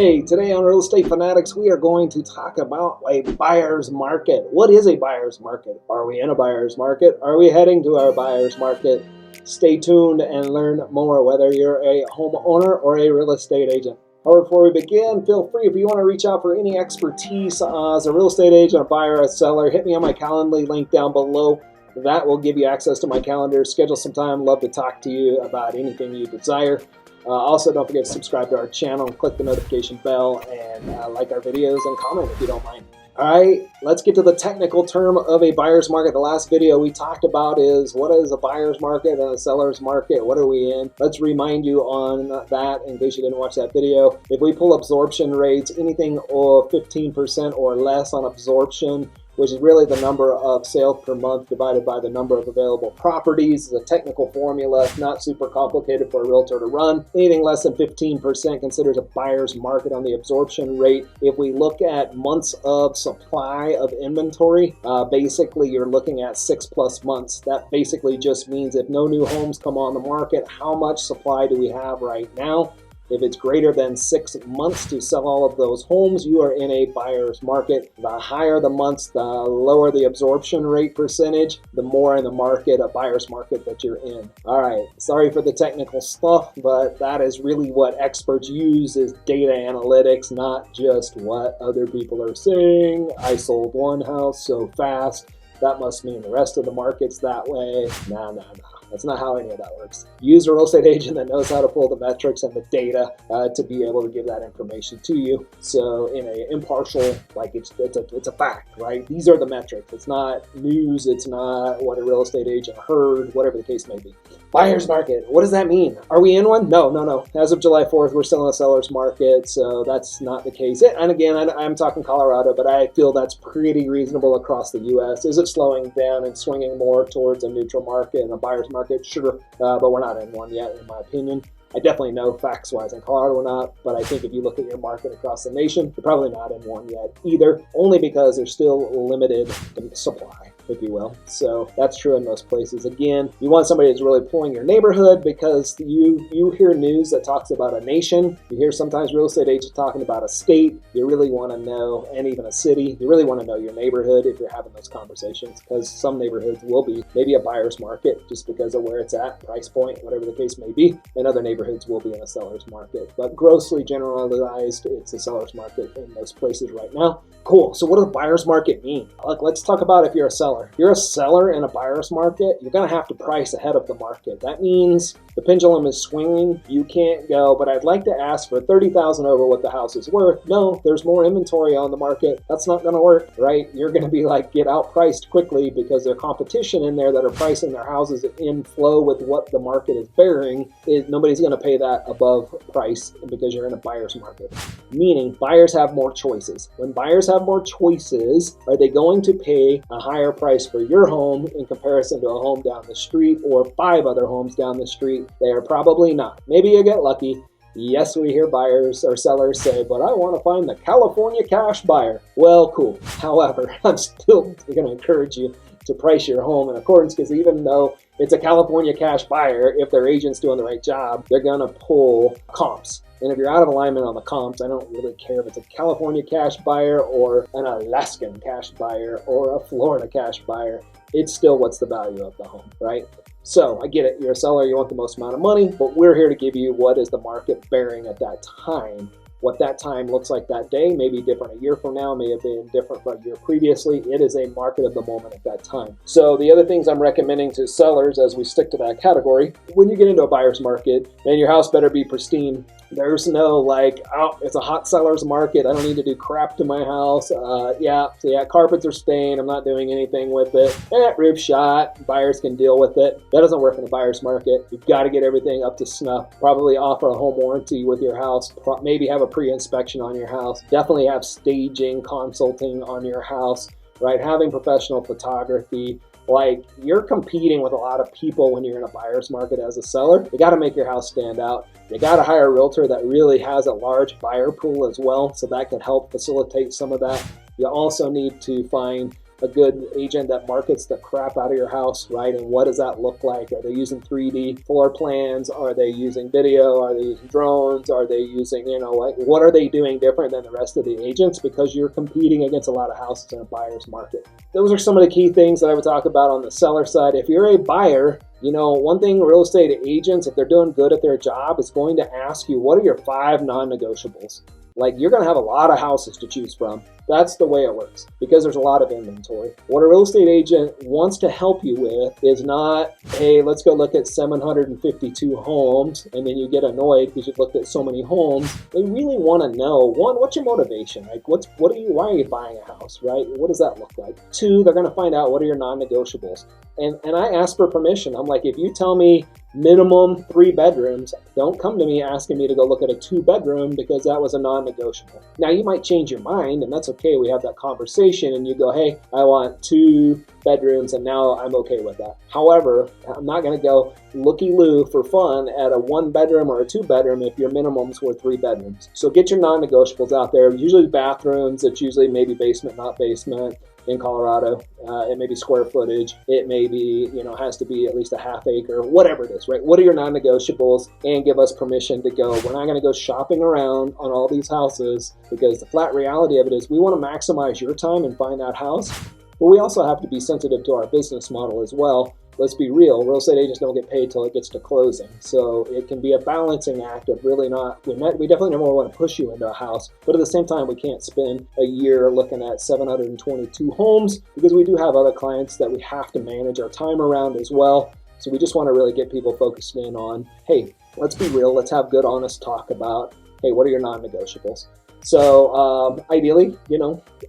Hey, today on Real Estate Fanatics, we are going to talk about a buyer's market. What is a buyer's market? Are we in a buyer's market? Are we heading to our buyer's market? Stay tuned and learn more, whether you're a homeowner or a real estate agent. However, before we begin, feel free if you want to reach out for any expertise as a real estate agent, a buyer, a seller, hit me on my Calendly link down below. That will give you access to my calendar. Schedule some time. Love to talk to you about anything you desire. Also, don't forget to subscribe to our channel, click the notification bell, and like our videos and comment if you don't mind. All right, let's get to the technical term of a buyer's market. The last video we talked about is what is a buyer's market and a seller's market? What are we in? Let's remind you on that in case you didn't watch that video. If we pull absorption rates, anything of 15% or less on absorption, which is really the number of sales per month divided by the number of available properties. It's a technical formula, not super complicated for a realtor to run. Anything less than 15% considers a buyer's market on the absorption rate. If we look at months of supply of inventory, basically you're looking at 6+ months. That basically just means if no new homes come on the market, how much supply do we have right now? If it's greater than 6 months to sell all of those homes, you are in a buyer's market. The higher the months, the lower the absorption rate percentage, the more in the market, a buyer's market that you're in. All right, sorry for the technical stuff, but that is really what experts use is data analytics, not just what other people are saying. I sold one house so fast, that must mean the rest of the market's that way. No. That's not how any of that works. Use a real estate agent that knows how to pull the metrics and the data to be able to give that information to you. So in an impartial, like it's a fact, right? These are the metrics. It's not news. It's not what a real estate agent heard, whatever the case may be. Buyer's market. What does that mean? Are we in one? No. As of July 4th, we're still in a seller's market, so that's not the case. And again, I'm talking Colorado, but I feel that's pretty reasonable across the U.S. Is it slowing down and swinging more towards a neutral market and a buyer's market? Sure, but we're not in one yet, in my opinion. I definitely know facts-wise in Colorado we're not, but I think if you look at your market across the nation, you're probably not in one yet either, only because there's still limited supply, if you will. So that's true in most places. Again, you want somebody that's really pulling your neighborhood because you hear news that talks about a nation. You hear sometimes real estate agents talking about a state. You really want to know, and even a city, you really want to know your neighborhood if you're having those conversations, because some neighborhoods will be maybe a buyer's market just because of where it's at, price point, whatever the case may be, and other neighborhoods will be in a seller's market. But grossly generalized, it's a seller's market in most places right now. Cool. So what does a buyer's market mean? Let's talk about if you're a seller. If you're a seller in a buyer's market, you're going to have to price ahead of the market. That means the pendulum is swinging. You can't go, but I'd like to ask for $30,000 over what the house is worth. No, there's more inventory on the market. That's not going to work, right? You're going to be like, get outpriced quickly because there's competition in there that are pricing their houses in flow with what the market is bearing. Nobody's going to pay that above price because you're in a buyer's market. Meaning buyers have more choices. When buyers have more choices, are they going to pay a higher price for your home in comparison to a home down the street or 5 other homes down the street? They are probably not. Maybe you get lucky. Yes, we hear buyers or sellers say, but I want to find the California cash buyer. Well, cool. However, I'm still going to encourage you to price your home in accordance, because even though it's a California cash buyer, if their agent's doing the right job, they're going to pull comps. And if you're out of alignment on the comps, I don't really care if it's a California cash buyer or an Alaskan cash buyer or a Florida cash buyer. It's still what's the value of the home, right? So I get it. You're a seller. You want the most amount of money, but we're here to give you what is the market bearing at that time. What that time looks like that day may be different a year from now, may have been different from a year previously. It is a market of the moment at that time. So the other things I'm recommending to sellers as we stick to that category, when you get into a buyer's market, man, your house better be pristine. There's no like, oh, it's a hot seller's market. I don't need to do crap to my house. Carpets are stained. I'm not doing anything with it. Roof shot. Buyers can deal with it. That doesn't work in the buyer's market. You've got to get everything up to snuff. Probably offer a home warranty with your house. Maybe have a pre-inspection on your house. Definitely have staging, consulting on your house, right? Having professional photography. Like, you're competing with a lot of people when you're in a buyer's market as a seller. You got to make your house stand out. You got to hire a realtor that really has a large buyer pool as well, so that can help facilitate some of that. You also need to find a good agent that markets the crap out of your house, right? And what does that look like? Are they using 3D floor plans? Are they using video? Are they using drones? Are they using, like, what are they doing different than the rest of the agents? Because you're competing against a lot of houses in a buyer's market. Those are some of the key things that I would talk about on the seller side. If you're a buyer, one thing real estate agents, if they're doing good at their job, is going to ask you, what are your 5 non-negotiables? Like, you're going to have a lot of houses to choose from. That's the way it works because there's a lot of inventory. What a real estate agent wants to help you with is not, hey, let's go look at 752 homes, and then you get annoyed because you've looked at so many homes. They really want to know, one, what's your motivation? Like, why are you buying a house, right? What does that look like? 2, they're going to find out what are your non-negotiables. And I ask for permission. I'm like, if you tell me minimum 3 bedrooms, don't come to me asking me to go look at a 2-bedroom because that was a non-negotiable. Now, you might change your mind, and that's okay. We have that conversation, and you go, hey, I want 2 bedrooms, and now I'm okay with that. However, I'm not going to go looky-loo for fun at a 1-bedroom or a 2-bedroom if your minimums were 3 bedrooms. So get your non-negotiables out there. Usually bathrooms. It's usually maybe basement, not basement. In Colorado, it may be square footage, it may be, has to be at least a half acre, whatever it is, right? What are your non-negotiables? And give us permission to go. We're not going to go shopping around on all these houses because the flat reality of it is we want to maximize your time and find that house, but we also have to be sensitive to our business model as well. Let's be real, real estate agents don't get paid till it gets to closing. So it can be a balancing act of really not, we definitely never want to push you into a house, but at the same time, we can't spend a year looking at 722 homes because we do have other clients that we have to manage our time around as well. So we just want to really get people focused in on, hey, let's be real, let's have good, honest talk about, hey, what are your non-negotiables? So ideally,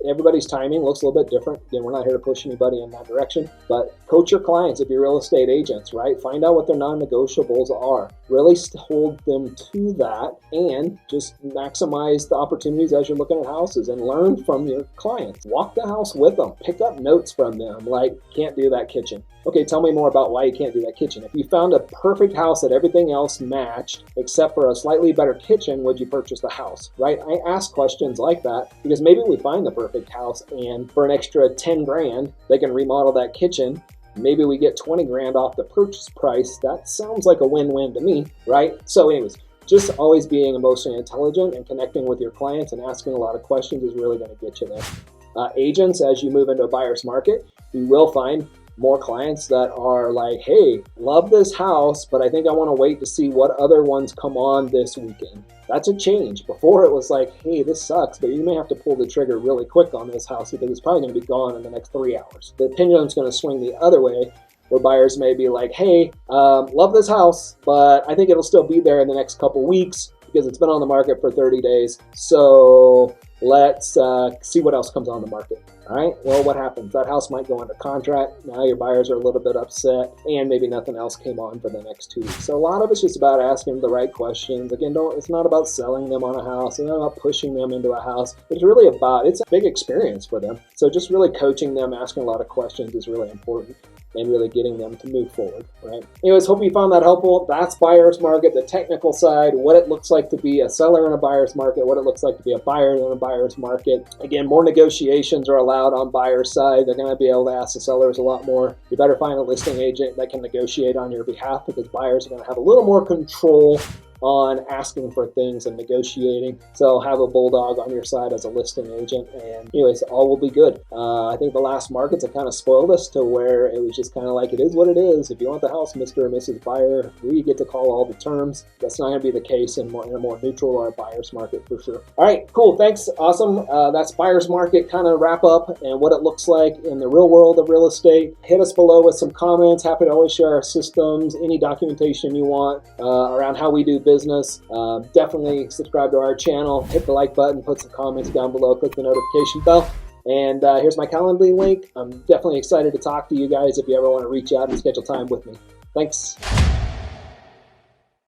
everybody's timing looks a little bit different. Again, we're not here to push anybody in that direction, but coach your clients if you're real estate agents, right? Find out what their non-negotiables are. Really hold them to that and just maximize the opportunities as you're looking at houses and learn from your clients. Walk the house with them. Pick up notes from them, like, can't do that kitchen. Okay, tell me more about why you can't do that kitchen. If you found a perfect house that everything else matched except for a slightly better kitchen, would you purchase the house, right? I ask questions like that because maybe we find the perfect house and for an extra 10 grand, they can remodel that kitchen. Maybe we get 20 grand off the purchase price. That sounds like a win-win to me, right? So anyways, just always being emotionally intelligent and connecting with your clients and asking a lot of questions is really going to get you there. Agents, as you move into a buyer's market, you will find more clients that are like, hey, love this house, but I think I want to wait to see what other ones come on this weekend. That's a change. Before it was like, hey, this sucks, but you may have to pull the trigger really quick on this house because it's probably going to be gone in the next 3 hours. The pendulum's going to swing the other way where buyers may be like, hey, love this house, but I think it'll still be there in the next couple weeks because it's been on the market for 30 days. So let's see what else comes on the market. All right, well, what happens? That house might go under contract. Now your buyers are a little bit upset and maybe nothing else came on for the next 2 weeks. So a lot of it's just about asking the right questions. Again, it's not about selling them on a house. It's not about pushing them into a house. It's really it's a big experience for them. So just really coaching them, asking a lot of questions is really important and really getting them to move forward, right? Anyways, hope you found that helpful. That's buyer's market, the technical side, what it looks like to be a seller in a buyer's market, what it looks like to be a buyer in a buyer's market. Again, more negotiations are allowed on buyer's side. They're gonna be able to ask the sellers a lot more. You better find a listing agent that can negotiate on your behalf because buyers are gonna have a little more control on asking for things and negotiating. So have a bulldog on your side as a listing agent, and anyways, all will be good. I think the last markets have kind of spoiled us to where it was just kind of like, it is what it is. If you want the house, Mr. or Mrs. Buyer, we get to call all the terms. That's not going to be the case in a more neutral or a buyer's market for sure. All right, cool, thanks, awesome. That's buyer's market kind of wrap up and what it looks like in the real world of real estate. Hit us below with some comments. Happy to always share our systems, any documentation you want around how we do business. Definitely subscribe to our channel, hit the like button, put some comments down below, click the notification bell, and here's my Calendly link. I'm definitely excited to talk to you guys if you ever want to reach out and schedule time with me. Thanks.